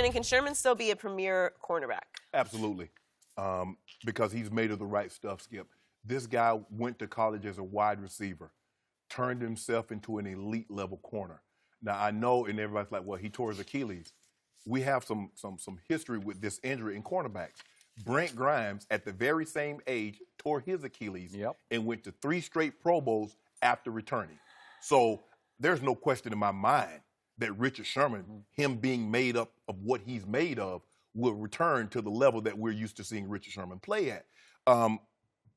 And can Sherman still be a premier cornerback? Absolutely, because he's made of the right stuff, Skip. This guy went to college as a wide receiver, turned himself into an elite level corner. Now I know, and everybody's like, well, he tore his Achilles. We have some history with this injury in cornerbacks. Brent Grimes, at the very same age, tore his Achilles and went to 3 straight Pro Bowls after returning. So there's no question in my mind that Richard Sherman, him being made up of what he's made of, will return to the level that we're used to seeing Richard Sherman play at.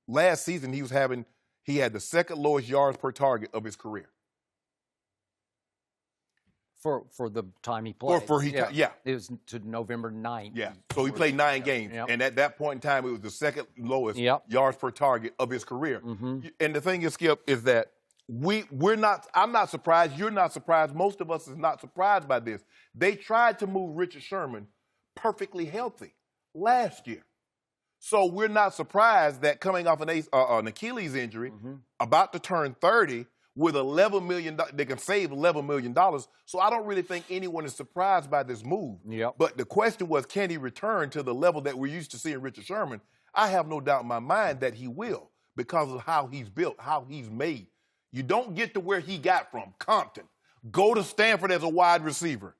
Last season, he had the second lowest yards per target of his career. For the time he played. Yeah. It was to November 9th. Yeah. So he played 9 games. And at that point in time, it was the second lowest yards per target of his career. And the thing is, Skip, is that I'm not surprised. You're not surprised. Most of us is not surprised by this. They tried to move Richard Sherman perfectly healthy last year. So we're not surprised that coming off an Achilles injury, about to turn 30, with $11 million, they can save $11 million. So I don't really think anyone is surprised by this move. But the question was, can he return to the level that we're used to seeing Richard Sherman? I have no doubt in my mind that he will, because of how he's built, how he's made. You don't get to where he got from, Compton. Go to Stanford as a wide receiver.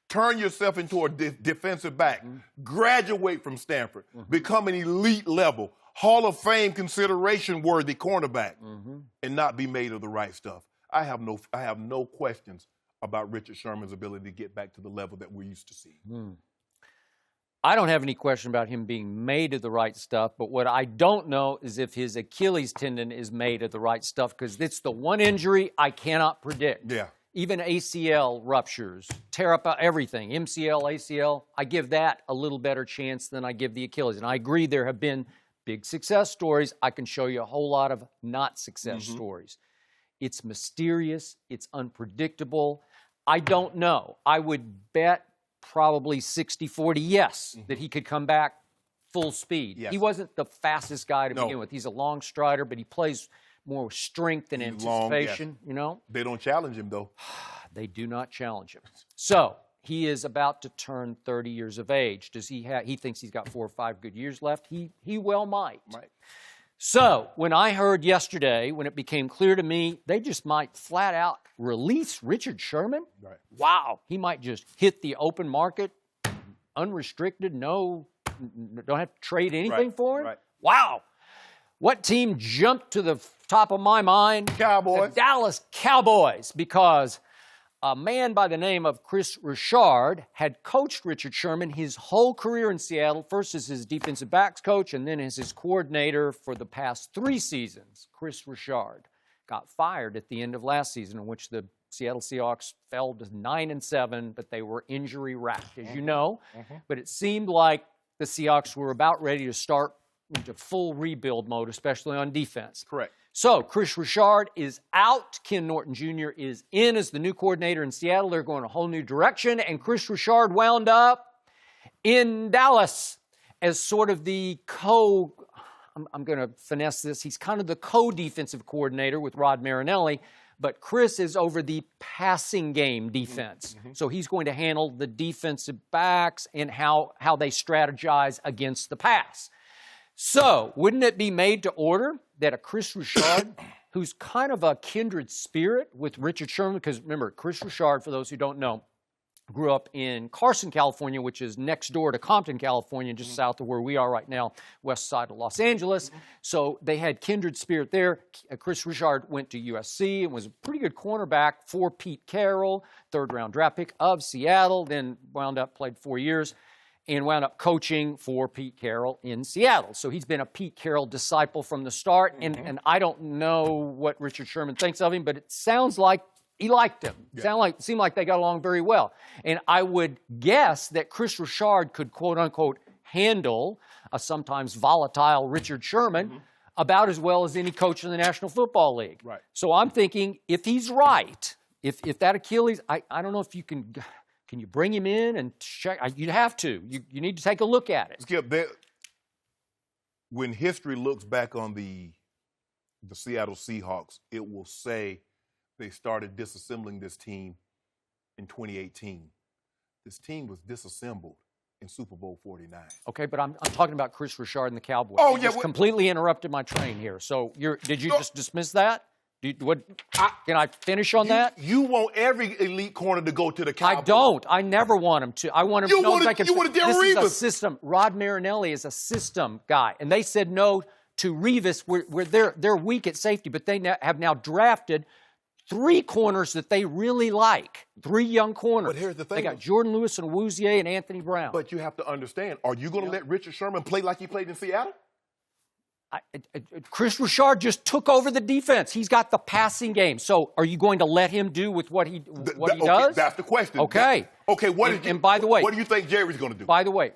Turn yourself into a defensive back. Graduate from Stanford. Become an elite level, Hall of Fame consideration-worthy cornerback, and not be made of the right stuff. I have no questions about Richard Sherman's ability to get back to the level that we're used to seeing. I don't have any question about him being made of the right stuff, but what I don't know is if his Achilles tendon is made of the right stuff, because it's the one injury I cannot predict. Even ACL ruptures, tear up everything, MCL, ACL, I give that a little better chance than I give the Achilles. And I agree there have been big success stories. I can show you a whole lot of not success stories. It's mysterious. It's unpredictable. I don't know. I would bet probably 60-40 yes, that he could come back full speed. He wasn't the fastest guy to begin with. He's a long strider, but he plays more with strength and anticipation, you know? They don't challenge him, though. They do not challenge him. So he is about to turn 30 years of age. Does he thinks he's got 4 or 5 good years left. He well might. So when I heard yesterday, when it became clear to me, they just might flat out release Richard Sherman. Wow. He might just hit the open market, unrestricted, don't have to trade anything for him. Wow. What team jumped to the top of my mind? Cowboys. The Dallas Cowboys, because a man by the name of Chris Richard had coached Richard Sherman his whole career in Seattle, first as his defensive backs coach and then as his coordinator for the past 3 seasons. Chris Richard got fired at the end of last season, in which the Seattle Seahawks fell to 9-7, but they were injury-racked, as you know. But it seemed like the Seahawks were about ready to start into full rebuild mode, especially on defense. So Chris Richard is out. Ken Norton Jr. is in as the new coordinator in Seattle. They're going a whole new direction. And Chris Richard wound up in Dallas as sort of the I'm going to finesse this. He's kind of the co-defensive coordinator with Rod Marinelli. But Chris is over the passing game defense. So he's going to handle the defensive backs and how they strategize against the pass. So, wouldn't it be made to order that a Chris Richard, who's kind of a kindred spirit with Richard Sherman, because remember, Chris Richard, for those who don't know, grew up in Carson, California, which is next door to Compton, California, just south of where we are right now, west side of Los Angeles. So they had kindred spirit there. Chris Richard went to USC and was a pretty good cornerback for Pete Carroll, 3rd-round draft pick of Seattle, then played 4 years. And wound up coaching for Pete Carroll in Seattle. So he's been a Pete Carroll disciple from the start. And I don't know what Richard Sherman thinks of him, but it sounds like he liked him. Seemed like they got along very well. And I would guess that Chris Richard could, quote-unquote, handle a sometimes volatile Richard Sherman about as well as any coach in the National Football League. So I'm thinking, if he's right, if that Achilles, I don't know if you can you bring him in and check? You'd have to. You need to take a look at it. Skip, when history looks back on the Seattle Seahawks, it will say they started disassembling this team in 2018. This team was disassembled in Super Bowl 49. Okay, but I'm talking about Chris Richard and the Cowboys. Oh, You yeah. just completely interrupted my train here. So did you just dismiss that? Can I finish on that? You want every elite corner to go to the Cowboys. I don't. I never want him to. I want him to know they can. You wanted Darrelle This is a Revis. system. Rod Marinelli is a system guy, and they said no to Revis. Where they're weak at safety, but they have now drafted 3 corners that they really like. 3 young corners. But here's the thing. They got Jordan Lewis and Awuzie and Anthony Brown. But you have to understand, are you going to let Richard Sherman play like he played in Seattle? Chris Richard just took over the defense. He's got the passing game. So are you going to let him do with what he does? That's the question. Okay. And by the way, what do you think Jerry's going to do? By the way,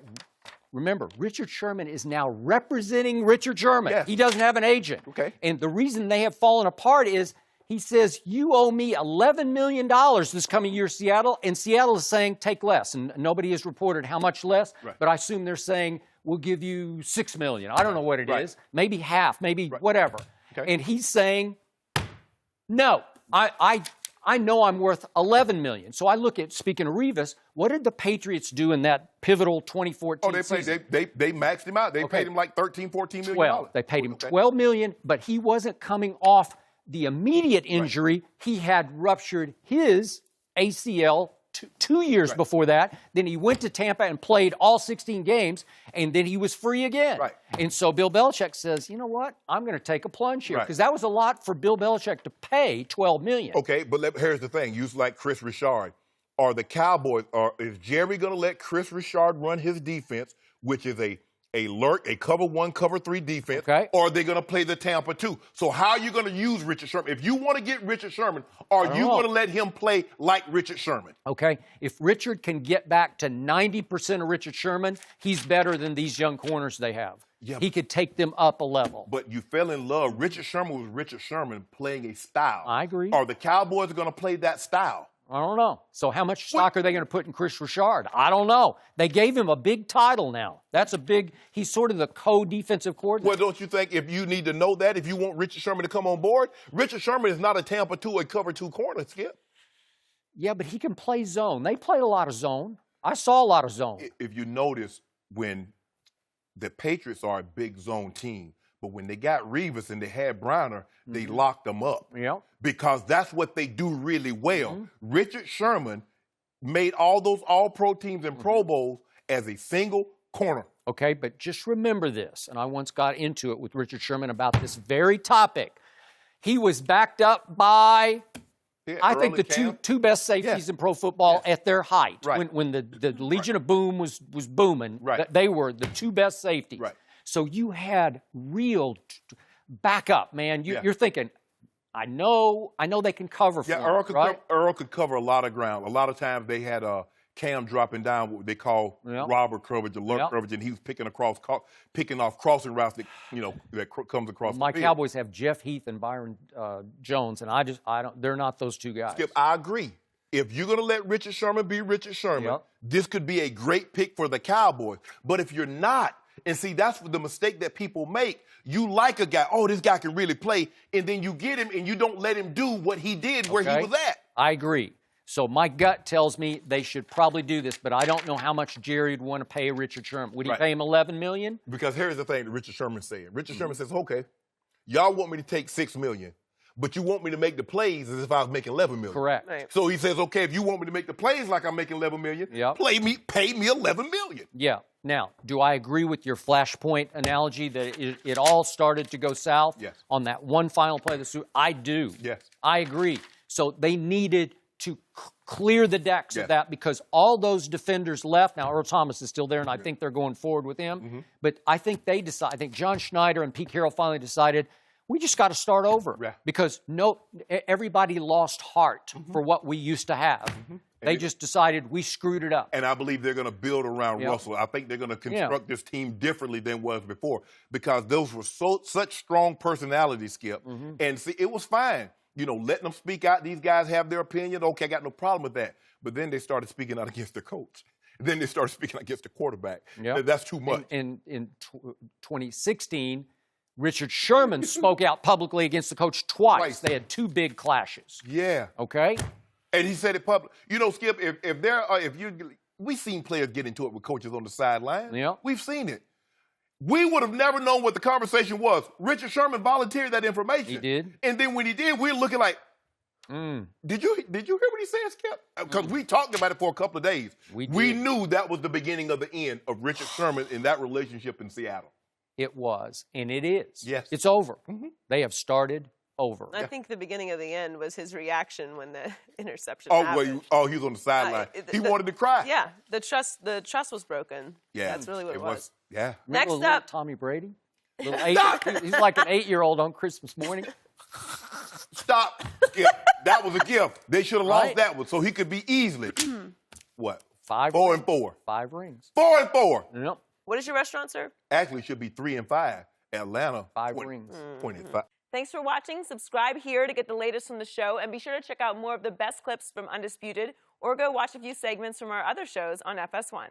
remember, Richard Sherman is now representing Richard Sherman. Yes. He doesn't have an agent. Okay. And the reason they have fallen apart is he says, you owe me $11 million this coming year, Seattle. And Seattle is saying, take less. And nobody has reported how much less. Right. But I assume they're saying, we'll give you $6 million. I don't know what it is. Maybe half, maybe whatever. Okay. And he's saying, no, I know I'm worth $11 million. So I look at, speaking of Revis, what did the Patriots do in that pivotal 2014 season? They maxed him out. They paid him like $13, $14 million. They paid him $12 million, but he wasn't coming off the immediate injury. He had ruptured his ACL 2 years before that. Then he went to Tampa and played all 16 games, and then he was free again. Right. And so Bill Belichick says, you know what? I'm going to take a plunge here, because that was a lot for Bill Belichick to pay $12 million. Okay, but here's the thing. You like Chris Richard. Are the Cowboys, is Jerry going to let Chris Richard run his defense, which is a cover 1, cover 3 defense, or are they going to play the Tampa 2? So how are you going to use Richard Sherman? If you want to get Richard Sherman, are you going to let him play like Richard Sherman? Okay, if Richard can get back to 90% of Richard Sherman, he's better than these young corners they have. Yeah, he could take them up a level. But you fell in love. Richard Sherman was Richard Sherman playing a style. I agree. Are the Cowboys going to play that style? I don't know. So how much stock are they going to put in Chris Richard? I don't know. They gave him a big title now. He's sort of the co-defensive coordinator. Well, don't you think if you need to know that, if you want Richard Sherman to come on board, Richard Sherman is not a Tampa 2 or cover 2 corner, Skip. Yeah, but he can play zone. They played a lot of zone. I saw a lot of zone. If you notice, when the Patriots are a big zone team, but when they got Revis and they had Browner, they locked them up. Yeah. Because that's what they do really well. Richard Sherman made all those all-pro teams and Pro Bowls as a single corner. Okay, but just remember this, and I once got into it with Richard Sherman about this very topic. He was backed up by, I think, the two best safeties in pro football at their height. Right. When the Legion of Boom was booming, they were the 2 best safeties. Right. So you had real backup, man. You're thinking, I know they can cover for him, Earl could cover a lot of ground. A lot of times they had Cam dropping down what they call robber coverage or lurk coverage, and he was picking off crossing routes that comes across the field. My Cowboys have Jeff Heath and Byron Jones, and I don't. They're not those 2 guys. Skip, I agree. If you're going to let Richard Sherman be Richard Sherman, this could be a great pick for the Cowboys. But if you're not, and see, that's the mistake that people make. You like a guy, this guy can really play, and then you get him and you don't let him do what he did where he was at. I agree. So my gut tells me they should probably do this, but I don't know how much Jerry would want to pay Richard Sherman. Would he pay him $11 million? Because here's the thing that Richard Sherman said. Richard Sherman says, okay, y'all want me to take $6 million, but you want me to make the plays as if I was making $11 million. Correct. Right. So he says, okay, if you want me to make the plays like I'm making $11 million, pay me $11 million. Yeah. Now, do I agree with your flashpoint analogy that it all started to go south on that one final play of the Super? I do. Yes. I agree. So they needed to clear the decks of that, because all those defenders left. Now, Earl Thomas is still there, and I think they're going forward with him. But I think I think John Schneider and Pete Carroll finally decided, we just got to start over because everybody lost heart for what we used to have. They just decided we screwed it up. And I believe they're going to build around Russell. I think they're going to construct this team differently than was before, because those were such strong personalities, Skip. And see, it was fine. Letting them speak out. These guys have their opinion. Okay, I got no problem with that. But then they started speaking out against their coach. Then they started speaking out against the quarterback. That's too much. In 2016, Richard Sherman spoke out publicly against the coach twice. They had 2 big clashes. Yeah. Okay? And he said it publicly. Skip, if we've seen players get into it with coaches on the sideline. Yeah. We've seen it. We would have never known what the conversation was. Richard Sherman volunteered that information. He did. And then when he did, we're looking like, did you hear what he said, Skip? Because we talked about it for a couple of days. We knew that was the beginning of the end of Richard Sherman in that relationship in Seattle. It was, and it is. Yes. It's over. They have started over. I think the beginning of the end was his reaction when the interception happened. He was on the sideline. He wanted to cry. Yeah, the trust was broken. Yeah, that's really what it was. Yeah. Next Remember up, Tommy Brady. He's like an 8-year-old on Christmas morning. Stop. Skip. That was a gift. They should have lost that one, so he could be easily what? 4 and 4. 5 rings. 4 and 4. Yep. what does your restaurant serve? Actually, it should be 3 and 5. Atlanta. 5 rings. 25. Thanks for watching. Subscribe here to get the latest from the show, and be sure to check out more of the best clips from Undisputed, or go watch a few segments from our other shows on FS1.